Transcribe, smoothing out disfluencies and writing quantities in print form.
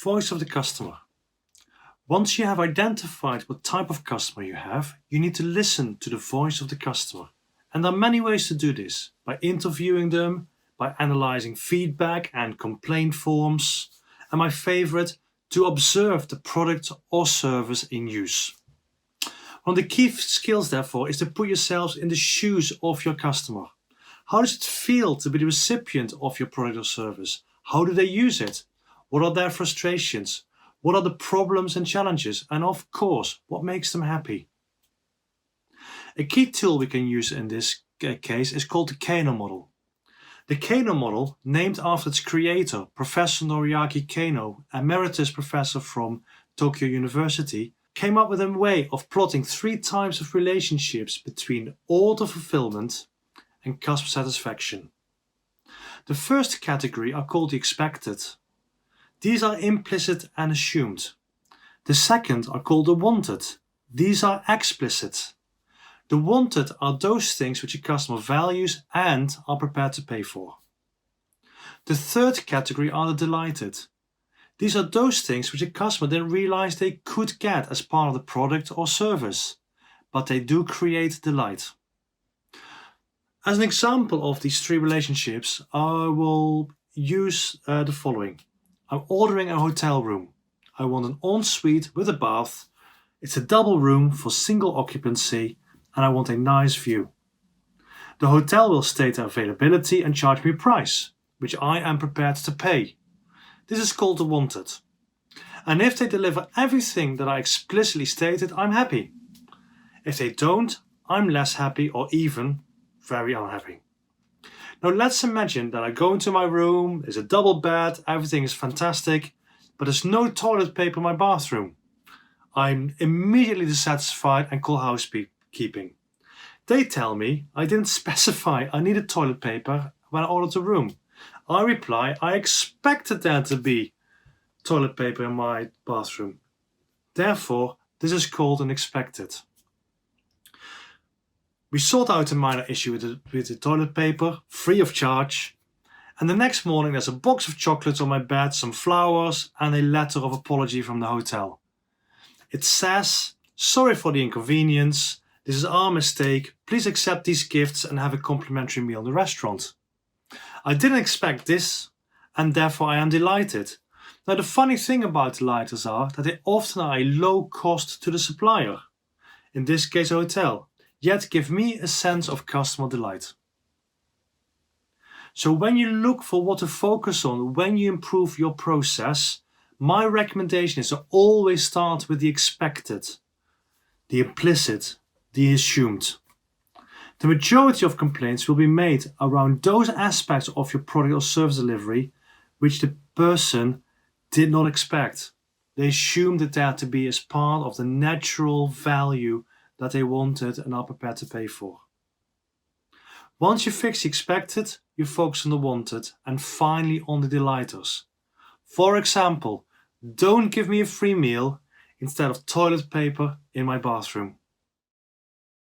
Voice of the customer. Once you have identified what type of customer you have, you need to listen to the voice of the customer. And there are many ways to do this: by interviewing them, by analyzing feedback and complaint forms, and my favorite, to observe the product or service in use. One of the key skills, therefore, is to put yourselves in the shoes of your customer. How does it feel to be the recipient of your product or service? How do they use it? What are their frustrations? What are the problems and challenges? And of course, what makes them happy? A key tool we can use in this case is called the Kano Model. The Kano Model, named after its creator, Professor Noriaki Kano, emeritus professor from Tokyo University, came up with a way of plotting 3 types of relationships between order fulfillment and customer satisfaction. The first category are called the expected. These are implicit and assumed. The second are called the wanted. These are explicit. The wanted are those things which a customer values and are prepared to pay for. The third category are the delighted. These are those things which a customer didn't realize they could get as part of the product or service, but they do create delight. As an example of these 3 relationships, I will use the following. I'm ordering a hotel room. I want an ensuite with a bath. It's a double room for single occupancy, and I want a nice view. The hotel will state their availability and charge me a price, which I am prepared to pay. This is called the wanted. And if they deliver everything that I explicitly stated, I'm happy. If they don't, I'm less happy or even very unhappy. Now let's imagine that I go into my room, there's a double bed, everything is fantastic, but there's no toilet paper in my bathroom. I'm immediately dissatisfied and call housekeeping. They tell me I didn't specify I needed toilet paper when I ordered the room. I reply, I expected there to be toilet paper in my bathroom. Therefore, this is called an expected. We sort out a minor issue with the toilet paper, free of charge, and the next morning there's a box of chocolates on my bed, some flowers, and a letter of apology from the hotel. It says, "Sorry for the inconvenience, this is our mistake, please accept these gifts and have a complimentary meal in the restaurant." I didn't expect this, and therefore I am delighted. Now the funny thing about delighters are that they often are a low cost to the supplier, in this case a hotel, yet give me a sense of customer delight. So when you look for what to focus on when you improve your process, my recommendation is to always start with the expected, the implicit, the assumed. The majority of complaints will be made around those aspects of your product or service delivery which the person did not expect. They assumed it there to be as part of the natural value that they wanted and are prepared to pay for. Once you fix the expected, you focus on the wanted and finally on the delighters. For example, don't give me a free meal instead of toilet paper in my bathroom.